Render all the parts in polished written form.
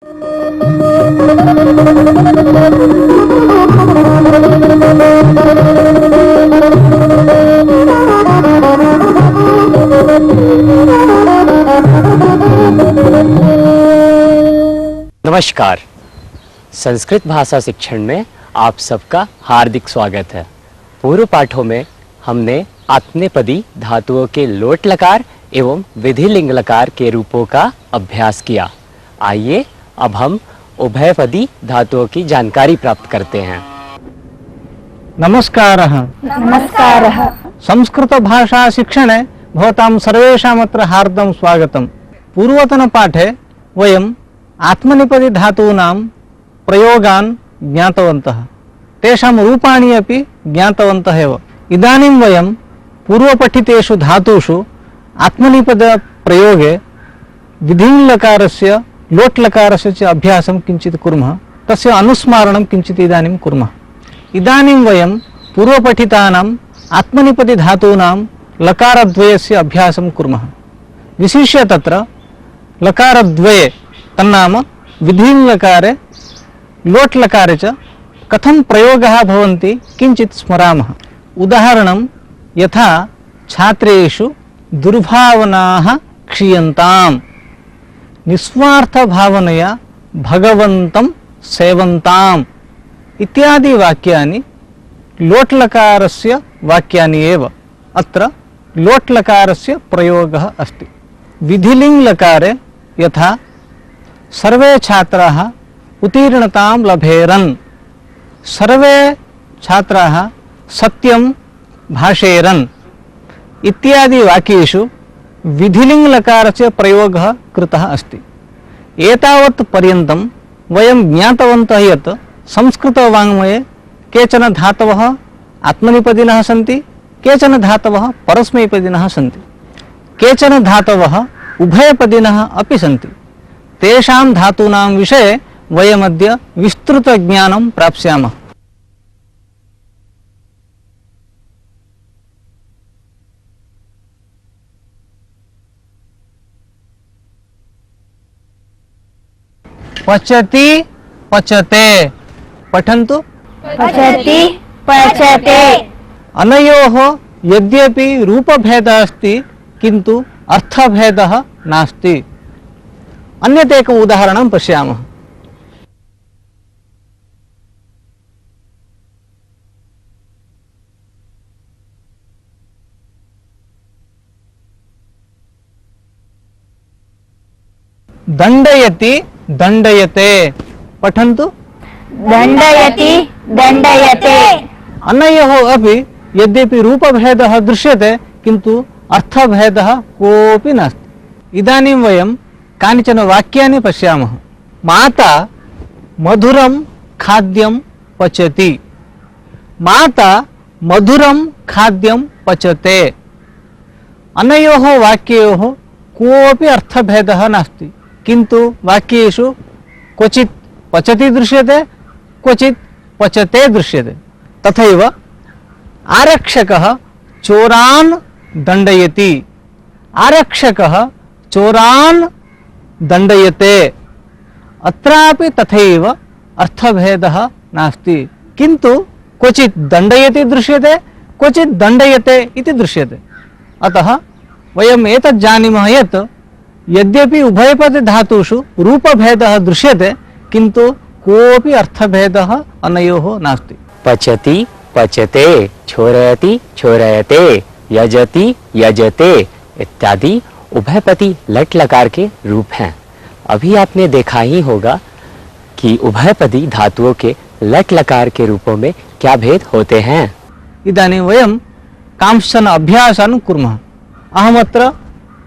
नमस्कार। संस्कृत भाषा शिक्षण में आप सबका हार्दिक स्वागत है। पूर्व पाठों में हमने आत्मनेपदी धातुओं के लोट लकार एवं विधि लिंग लकार के रूपों का अभ्यास किया। आइए अब हम उभयपदी धातुओं की जानकारी प्राप्त करते हैं। नमस्कारः। नमस्कारः। संस्कृत भाषा शिक्षणे भवतां सर्वेषामत्र हार्दं स्वागतम्। पूर्वतनपाठे वयम् आत्मनेपदी धातूनां प्रयोगान् ज्ञातवन्तः, तेषां रूपाणि अपि ज्ञातवन्तः एव। इदानीं वयं पूर्वपठितेषु धातुषु आत्मनेपदप्रयोगे विधिङ्लकारस्य लोट्लकारस्य च अभ्यासं किञ्चित् कुर्मः, तस्य अनुस्मारणं किञ्चित् इदानीं कुर्मः। इदानीं वयं पूर्वपठितानाम् आत्मनेपदी धातूनां लकारद्वयस्य अभ्यासं कुर्मः। विशिष्य तत्र लकारद्वये तन्नाम विधिङ्लकारे लोट्लकारे च कथं प्रयोगः भवन्ति किञ्चित् स्मरामः। उदाहरणं यथा छात्रेषु दुर्भावनाः क्षीयन्ताम्, निस्वार्थभावनया भगवन्तं सेवन्ताम् इत्यादि वाक्यानि लोट्लकारस्य वाक्यानि एव। अत्र लोट्लकारस्य प्रयोगः अस्ति। विधिलिङ्लकारे यथा सर्वे छात्राः उत्तीर्णतां लभेरन्, सर्वे छात्राः सत्यं भाषेरन् इत्यादि वाक्येषु विधिलिङ्लकारस्य प्रयोगः कृतः अस्ति। एतावत् पर्यन्तं वयं ज्ञातवन्तः यत् संस्कृतवाङ्मये केचन धातवः आत्मनेपदिनः सन्ति, केचन धातवः परस्मैपदिनः सन्ति, केचन धातवः उभयपदिनः अपि सन्ति। तेषां धातूनां विषये वयमद्य विस्तृतज्ञानं प्राप्स्यामः। पचति पचते, पठन्तु। पचति पचते। अनयोः यद्यपि रूपभेदः अस्ति किन्तु अर्थभेदः नास्ति। अन्यत् एकम् उदाहरणं पश्यामः। दण्डयति दण्डयते, पठन्तु। दण्डयति दण्डयते। अनयोः अपि यद्यपि रूपभेदः दृश्यते किन्तु अर्थभेदः कोऽपि नास्ति। इदानीं वयं कानिचन वाक्यानि पश्यामः। माता मधुरं खाद्यं पचति, माता मधुरं खाद्यं पचते। अनयोः वाक्ययोः कोऽपि अर्थभेदः नास्ति, किन्तु वाक्येषु क्वचित् पचति दृश्यते, क्वचित् पचते दृश्यते। तथैव आरक्षकः चोरान् दण्डयति, आरक्षकः चोरान् दण्डयते। अत्रापि तथैव अर्थभेदः नास्ति, किन्तु क्वचित् दण्डयति दृश्यते, क्वचित् दण्डयते इति दृश्यते। अतः वयम् एतत् जानीमः यत् यद्यपि उभयपदी धातुषु रूपभेदः दृश्यते किन्तु कोऽपि अर्थभेदः अनयोः नास्ति। पचति पचते, छोरयति छोरयते, यजति यजते इत्यादि उभयपदी लट लकार के रूप हैं। अभी आपने देखा ही होगा कि उभयपदी धातुओं के लट लकार के रूपों में क्या भेद होते हैं। इदानीं वयं कांश्चन अभ्यासान् कुर्मः। अहमत्र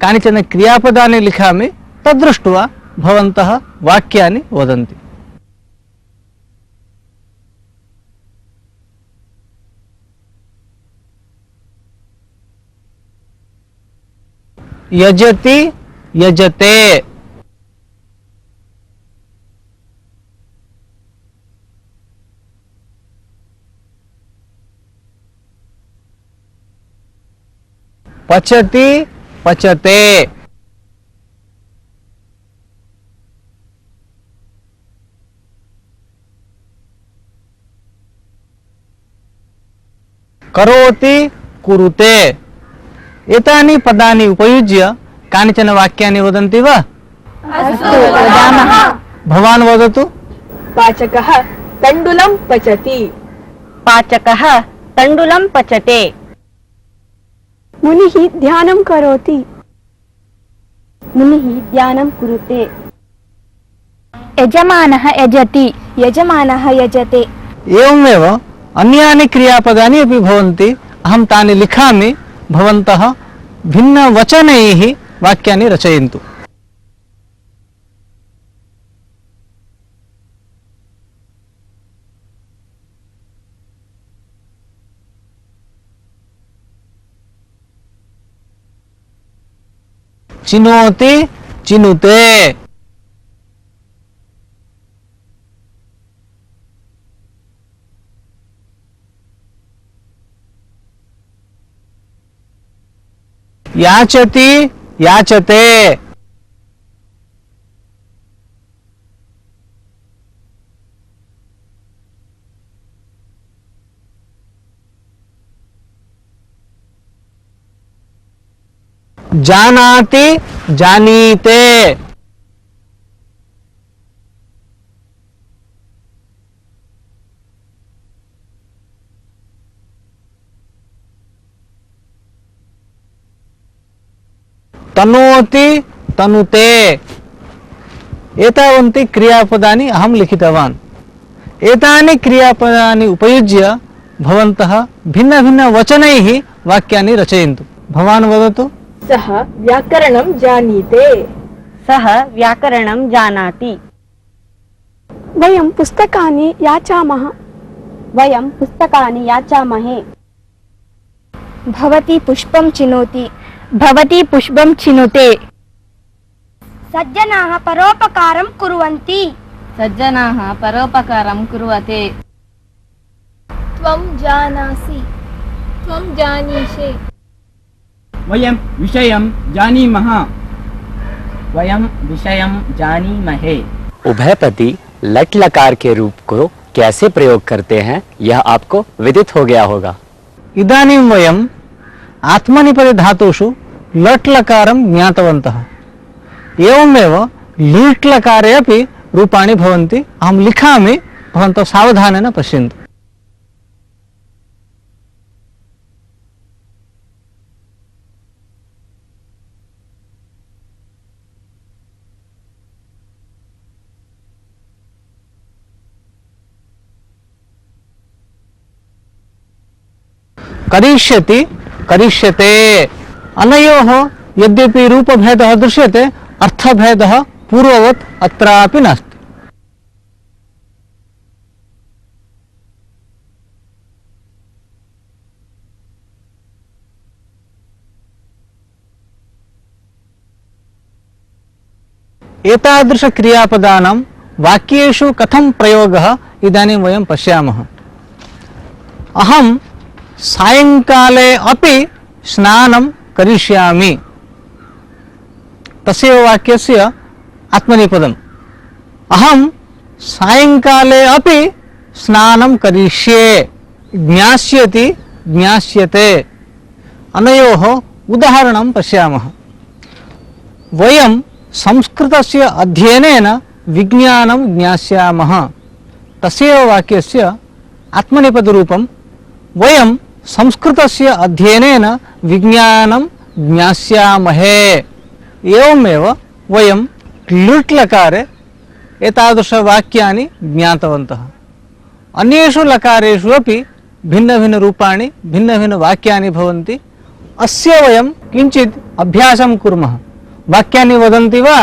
कानिचन क्रियापदानि लिखामि, तद्दृष्ट्वा भवन्तः वाक्यानि वदन्ति। यजति यजते, पचति पचते, करोति कुरुते एतानि पदानि उपयुज्य कानिचन वाक्यानि वदन्ति वा? अस्तु वदामः। भवान् वदतु। पाचकः तण्डुलं पचति। पाचकः तण्डुलं पचते। मुनिः ध्यानं करोति। मुनिः ध्यानं कुरुते। यजमानः यजति। यजमानः यजते। एवमेव अन्यानि क्रियापदानि अपि भवन्ति। अहं तानि लिखामि, भवन्तः भिन्नवचनैः वाक्यानि रचयन्तु। चिनोति चिनुते। याचति याचते। जानाति जानीते। तनोति तनुते। एतावन्ति क्रियापदानि अहं लिखितवान्। एतानि क्रियापदानि उपयुज्य भवन्तः भिन्नभिन्नवचनैः वाक्यानि रचयन्तु। भवान् वदतु। सः व्याकरणं जानीते। सः व्याकरणं जानाति। वयं पुस्तकानि याचामः। वयं पुस्तकानि याचामहे। भवती पुष्पं चिनोति। भवती पुष्पं चिनुते। सज्जनाः परोपकारं कुर्वन्ति। सज्जनाः परोपकारं कुर्वते। त्वं जानासि। त्वं जानीषे। वयं विषयं जानीमः। वयं विषयं जानीमहे। उभयपदी लट लकार के रूप को कैसे प्रयोग करते हैं यह आपको विदित हो गया होगा। इदानीं वयम् आत्मनेपदी धातुषु लट् लकारं ज्ञातवन्तः। एवमेव लीट् लकारे अपि रूपाणि भवन्ति। अहं लिखामि, भवन्तः सावधानेन पश्यन्तु। करिष्यति करिष्यते। अनयोः यद्यपि रूपभेदः दृश्यते, अर्थभेदः पूर्ववत् अत्रापि नास्ति। एतादृशक्रियापदानां वाक्येषु कथं प्रयोगः इदानीं वयं पश्यामः। अहं सायंकाले अपि स्नानं करिष्यामि। तस्यैव वाक्यस्य आत्मनेपदम्। अहं सायंकाले अपि स्नानं करिष्ये। ज्ञास्यति ज्ञास्यते। अनयोः उदाहरणं पश्यामः। वयं संस्कृतस्य अध्ययनेन विज्ञानं ज्ञास्यामः। तस्यैव वाक्यस्य आत्मनेपदरूपं वयं संस्कृतस्य अध्ययनेन विज्ञानं ज्ञास्यामहे। एवमेव वयं लुट् लकारे एतादृशवाक्यानि ज्ञातवन्तः। अन्येषु लकारेषु अपि भिन्नभिन्नरूपाणि भिन्नभिन्नवाक्यानि भवन्ति। अस्य वयं किञ्चित् अभ्यासं कुर्मः। वाक्यानि वदन्ति वा?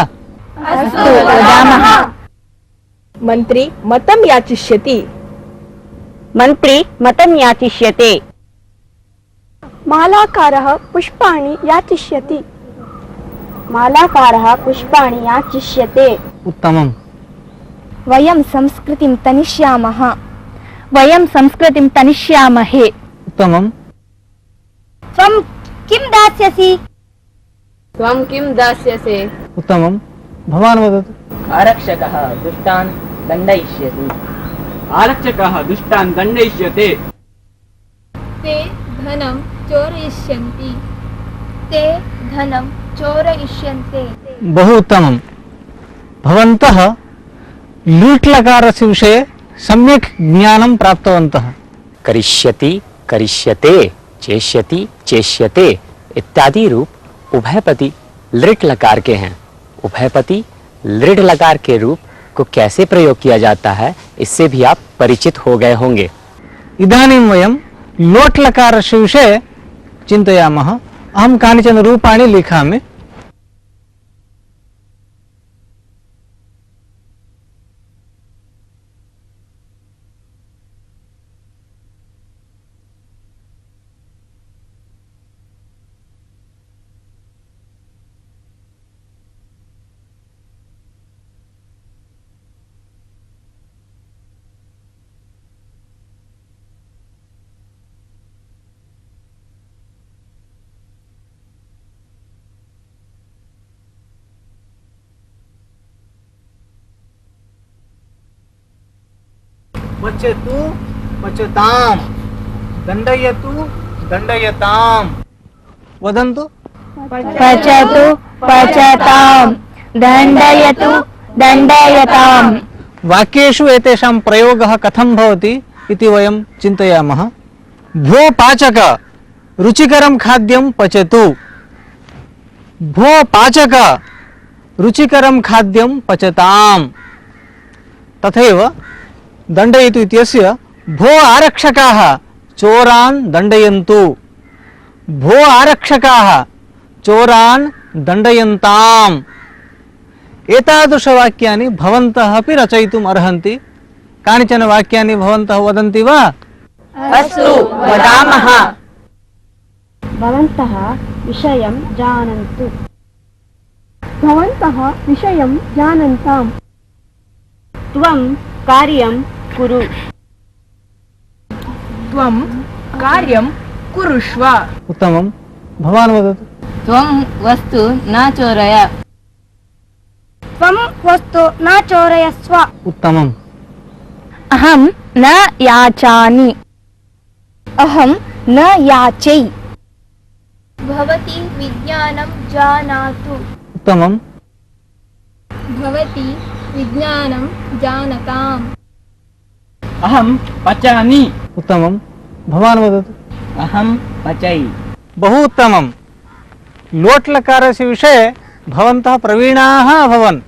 अस्तु वदामः। मन्त्री मतं याचिष्यति। मन्त्री मतं याचिष्यते। मालाकारः पुष्पाणि याचिष्यति। मालाकारः पुष्पाणि याचिष्यते। उत्तमम्। वयं संस्कृतिं तनिष्यामः। वयं संस्कृतिं तनिष्यामहे। उत्तमम्। त्वं किं दास्यसि? त्वं किं दास्यसे? उत्तमम्। भवान् वदतु। आरक्षकः दुष्टान् दण्डयिष्यति। आरक्षकः दुष्टान् दण्डयिष्यते। ते धनं चोरयिष्यन्ति ते धनं चोरयिष्यन्ते। बहु उत्तमं। भवन्तः लूट् लकारस्य विषये सम्यक् ज्ञानं प्राप्तवन्तः। करिष्यति, करिष्यते, चेष्यति, चेष्यते इत्यादि रूप उभयपदी लृट् लकार के हैं। उभयपदी लृट् लकार के रूप को कैसे प्रयोग किया जाता है इससे भी आप परिचित हो गए होंगे। इदानीं वयं लोट् लकारस्य विषये चिन्तयामः। अहं कानिचन रूपाणि लिखामि। पच्यतु पच्यताम्, दण्डयतु दण्डयताम्। वदन्तु। पचतु पचताम्, दण्डयतु दण्डयताम्। वाक्येषु एतेषां प्रयोगः कथं भवति इति वयं चिन्तयामः। भो पाचक, रुचिकरं खाद्यं पचतु। भो पाचक, रुचिकरं खाद्यं पचताम्। तथैव दण्डयतु इत्यस्य भो आरक्षकाः चोरान् दण्डयन्तु। भो आरक्षकाः चोरान् दण्डयन्ताम्। एतादृशवाक्यानि भवन्तः अपि रचयितुम् अर्हन्ति। कानिचन वाक्यानि भवन्तः वदन्ति वा? अस्तु, वदामः। भवन्तः विषयं जानन्तु। भवन्तः विषयं जानन्ताम्। त्वं कार्यं कुरु। त्वं कार्यं कुरुष्व। उत्तमं। भवान् वदतु। त्वं वस्तु न चोरय। त्वं वस्तु न चोरयस्व। उत्तमम्। अहं न याचामि। अहं न याचै। भवती विज्ञानं जानातु। उत्तमम्। भवती विज्ञानं जानताम्। अहं पचामि। उत्तमं। भवान् वदतु। अहं पचै। बहु उत्तमं। लोट् लकारस्य विषये भवन्तः प्रवीणाः अभवन्।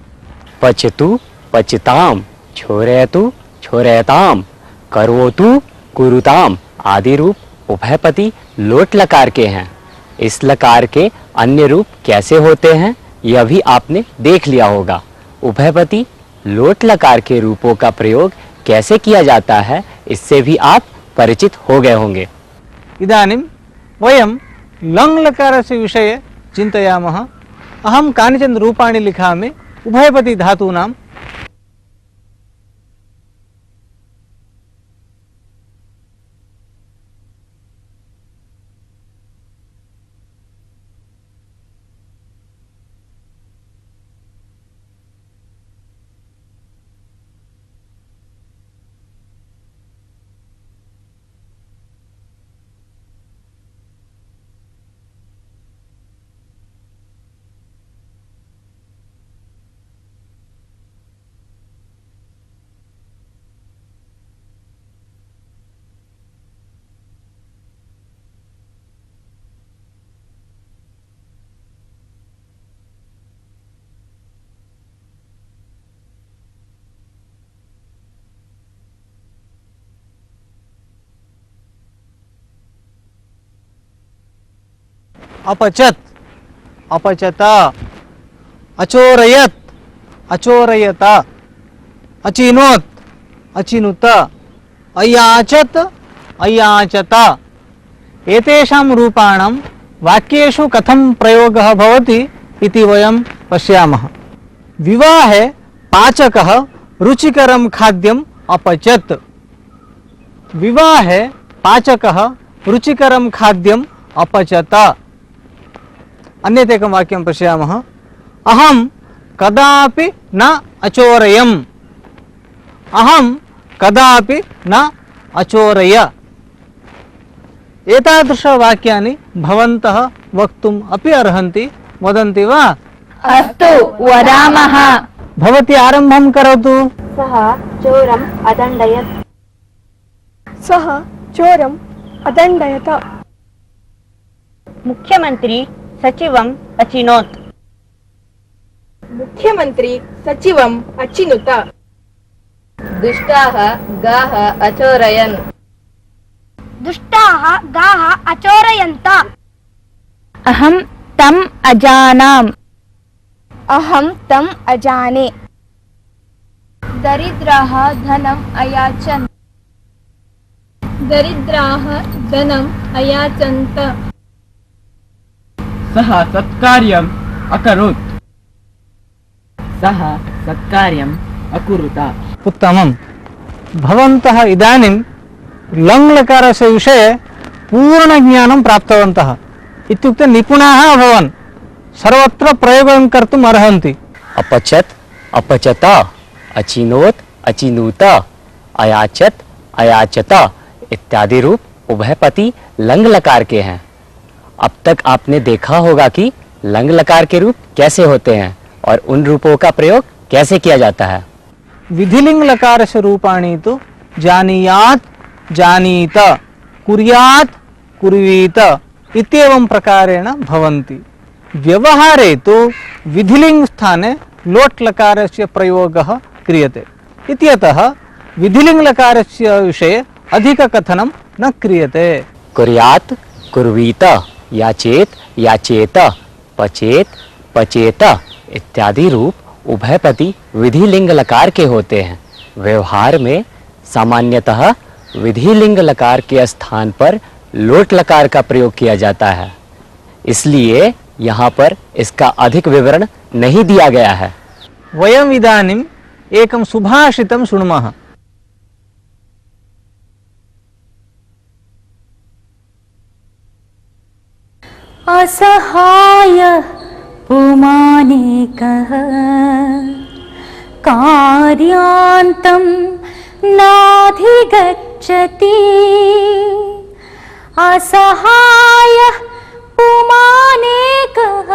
पचतु पचताम, छोरयतु छोरयताम, करोतु कुरुताम आदि रूप उभयपदी लोट लकार के हैं। इस लकार के अन्य रूप कैसे होते हैं यह भी आपने देख लिया होगा। उभयपदी लोट लकार के रूपों का प्रयोग कैसे किया जाता है इससे भी आप परिचित हो गए होंगे। इदानीं वयं लङ् लकारस्य विषये चिन्तयामः। अहं कानिचन रूपाणि लिखामि उभयपदी धातूनां। अपचत, अपचत, अचोरयत, अचोरयत, अचिनोत, अचिनुत, अयाचत, अयाचत। एतेषां रूपाणां वाक्येषु कथं प्रयोगः भवति इति वयं पश्यामः। विवाहे पाचकः रुचिकरं खाद्यम् अपचत। विवाहे पाचकः रुचिकरं खाद्यम् अपचत। अन्यदेकं वाक्यं पश्यामः। अहं कदापि न अचोरयम्। अहं कदापि न अचोरय। एतादृशवाक्यानि भवन्तः वक्तुम् अपि अर्हन्ति, वदन्ति वा? अस्तु वदामः। भवती आरम्भं करोतु। सः चोरम् अदण्डयत्। सः चोरम् अदण्डयत। मुख्यमन्त्री सचिवम् अचिनोत्। मुख्यमन्त्री सचिवम् अचिनुत। दुष्टाः गाः अचोरयन्। दुष्टाः गाः अचोरयन्त। अहं तम् अजानाम्। अहं तम् अजाने। दरिद्राः धनम् अयाचन्। दरिद्राः धनम् अयाचन्त। सः सत्कार्यम् अकरोत्। सः सत्कार्यम् अकुरुत। उत्तमं। भवन्तः इदानीं लङ्लकारस्य विषये पूर्णज्ञानं प्राप्तवन्तः, इत्युक्ते निपुणाः अभवन्, सर्वत्र प्रयोगं कर्तुम् अर्हन्ति। अपचत, अपचत, अचिनोत, अचिनूत, अयाचत, अयाचत इत्यादि रूप उभयपति लंग लकार के हैं। अब तक आपने देखा होगा कि लंग लकार के रूप कैसे होते हैं और उन रूपों का प्रयोग कैसे किया जाता है। विधिलिंग लकारस्य रूपाणि तु जानीयात्, जानीत, कुर्यात्, कुर्वीत इत्येवं प्रकारेण भवन्ति। व्यवहारे तु विधिलिंग स्थाने लोट् लकारस्य प्रयोगः क्रियते। इत्यतः विधिलिंग लकारस्य विषये अधिककथनं न क्रियते। कुर्यात्, कुर्वीत, याचेत, याचेत, पचेत, पचेत इत्यादि रूप उभयपति विधिलिंग लकार के होते हैं। व्यवहार में सामान्यतः विधिलिंग लकार के स्थान पर लोट लकार का प्रयोग किया जाता है, इसलिए यहाँ पर इसका अधिक विवरण नहीं दिया गया है। वयम् इदानीम् एकं सुभाषितं शृणुमः। असहाय पुमानेकः कार्यान्तं नाधिगच्छति। असहाय पुमानेकः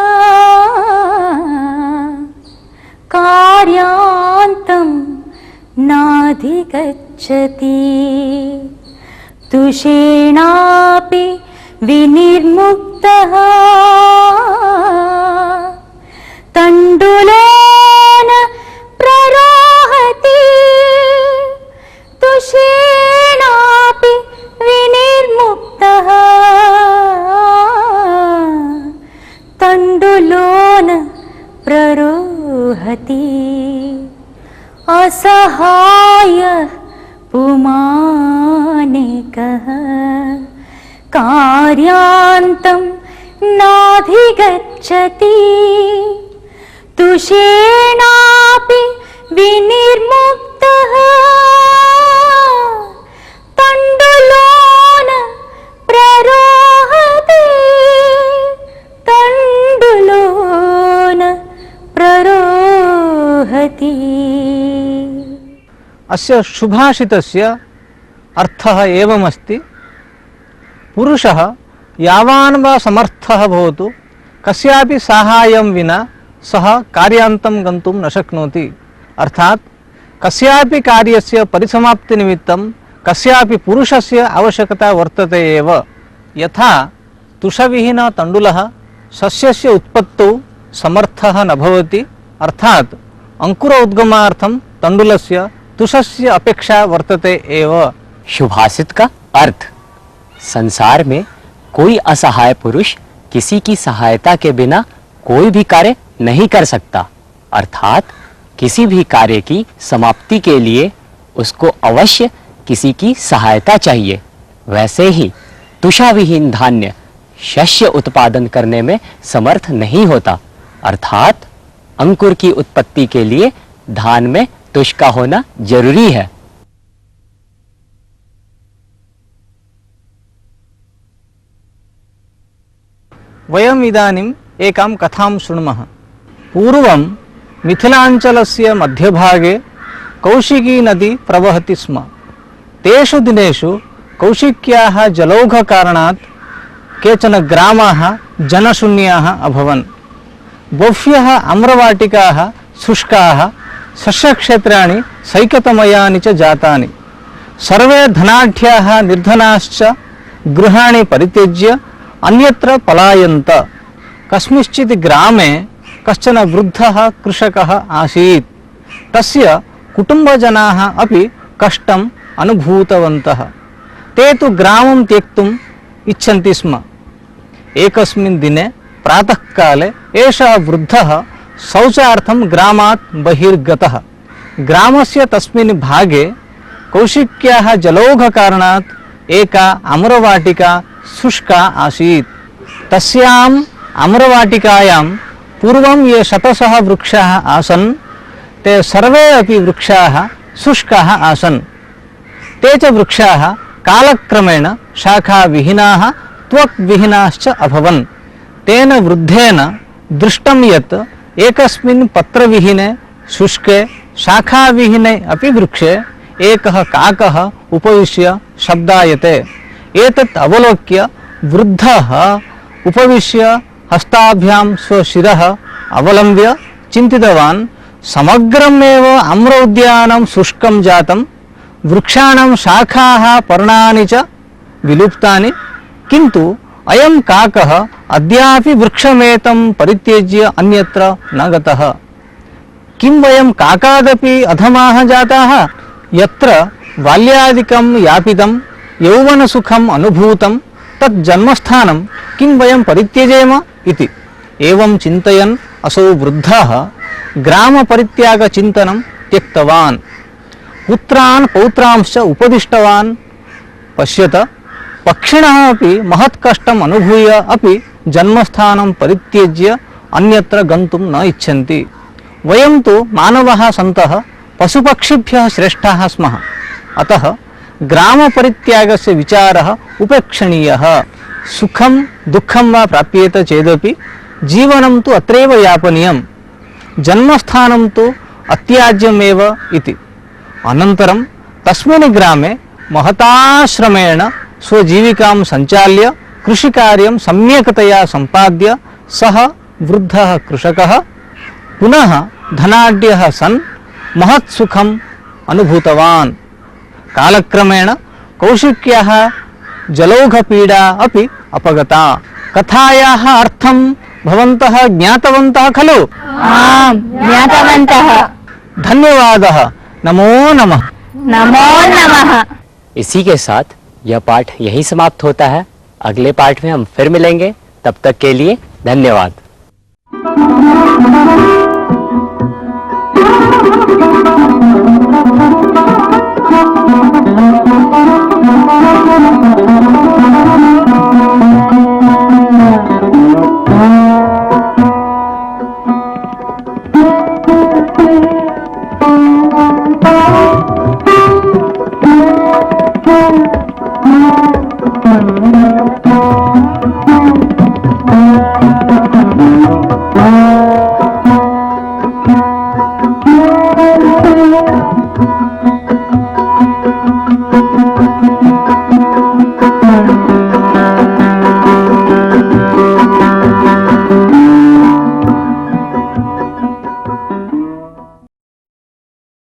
कार्यान्तं नाधिगच्छति। तुषेणापि विनिर्मुक्तः तण्डुलेन प्ररोहति। तुषेणापि विनिर्मुक्तः तण्डुलेन प्ररोहति। असहाय पुमानेकः कार्यान्तं नाधिगच्छति। तुषेणापि विनिर्मुक्तः तण्डुलेन प्ररोहति। तण्डुलेन प्ररोहति। अस्य सुभाषितस्य अर्थः एवमस्ति। पुरुषः यावान् वा समर्थः भवतु, कस्यापि साहाय्यं विना सः कार्यान्तं गन्तुं न शक्नोति। अर्थात् कस्यापि कार्यस्य परिसमाप्तिनिमित्तं कस्यापि पुरुषस्य आवश्यकता वर्तते एव। यथा तुषविहीनः तण्डुलः सस्यस्य उत्पत्तौ समर्थः न भवति, अर्थात् अंकुर उद्गमार्थं तण्डुलस्य तुषस्य अपेक्षा वर्तते एव। सुभाषित का अर्थ: संसार में कोई असहाय पुरुष किसी की सहायता के बिना कोई भी कार्य नहीं कर सकता, अर्थात किसी भी कार्य की समाप्ति के लिए उसको अवश्य किसी की सहायता चाहिए। वैसे ही तुषाविहीन धान्य शस्य उत्पादन करने में समर्थ नहीं होता, अर्थात अंकुर की उत्पत्ति के लिए धान में तुष का होना जरूरी है। वयम् इदानीम् एकां कथां शृणुमः। पूर्वं मिथिलाञ्चलस्य मध्यभागे कौशिकी नदी प्रवहति स्म। तेषु दिनेषु कौशिक्याः जलौघकारणात् केचन ग्रामाः जनशून्याः अभवन्। बह्व्यः आम्रवाटिकाः शुष्काः, सस्यक्षेत्राणि सैकतमयानि च जातानि। सर्वे धनाढ्याः निर्धनाश्च गृहाणि परित्यज्य अन्यत्र पलायन्त। कस्मिंश्चित् ग्रामे कश्चन वृद्धः कृषकः आसीत्। तस्य कुटुम्बजनाः अपि कष्टम् अनुभूतवन्तः। ते तु ग्रामं त्यक्तुम् इच्छन्ति स्म। एकस्मिन् दिने प्रातःकाले एषः वृद्धः शौचार्थं ग्रामात् बहिर्गतः। ग्रामस्य तस्मिन् भागे कौशिक्याः जलौघकारणात् एका आम्रवाटिका शुष्का आसीत्। तस्याम् आम्रवाटिकायां पूर्वं ये शतशः वृक्षाः आसन् ते सर्वे अपि वृक्षाः शुष्काः आसन्। ते च वृक्षाः कालक्रमेण शाखाविहीनाः त्वक्विहीनाश्च अभवन्। तेन वृद्धेन दृष्टं यत् एकस्मिन् पत्रविहीने शुष्के शाखाविहीने अपि वृक्षे एकः काकः उपविश्य शब्दायते। एतत् अवलोक्य वृद्धः उपविश्य हस्ताभ्यां स्वशिरः अवलम्ब्य चिन्तितवान्, समग्रमेव आम्रोद्यानं शुष्कं जातं, वृक्षाणां शाखाः पर्णानि च विलुप्तानि, किन्तु अयं काकः अद्यापि वृक्षमेतं परित्यज्य अन्यत्र न गतः। किं वयं काकादपि अधमाः जाताः? यत्र बाल्यादिकं यापितं यौवनसुखम् अनुभूतं तत् जन्मस्थानं किं वयं परित्यजेम इति। एवं चिन्तयन् असौ वृद्धः ग्रामपरित्यागचिन्तनं त्यक्तवान्। पुत्रान् पौत्रांश्च उपदिष्टवान्। पश्यत, पक्षिणः अपि महत्कष्टम् अनुभूय अपि जन्मस्थानं परित्यज्य अन्यत्र गन्तुं न इच्छन्ति। वयं तु मानवाः सन्तः पशुपक्षिभ्यः श्रेष्ठाः स्मः। अतः ग्रामपरित्यागस्य विचारः उपेक्षणीयः। सुखं दुःखं वा प्राप्येत चेदपि जीवनं तु अत्रैव यापनीयं। जन्मस्थानं तु अत्याज्यमेव इति। अनन्तरं तस्मिन् ग्रामे महताश्रमेण स्वजीविकां सञ्चाल्य कृषिकार्यं सम्यक्तया सम्पाद्य सः वृद्धः कृषकः पुनः धनाढ्यः सन् महत्सुखम् अनुभूतवान्। कालक्रमेण कौशिक्याः जलौघपीडा अपि अपगता। कथायाः अर्थं भवन्तः ज्ञातवन्तः खलु? आम्, ज्ञातवन्तः। धन्यवादः। नमो नमः। नमो नमः। इसी के साथ यह पाठ यहीं समाप्त होता है। अगले पाठ में हम फिर मिलेंगे। तब तक के लिए धन्यवाद। Thank you.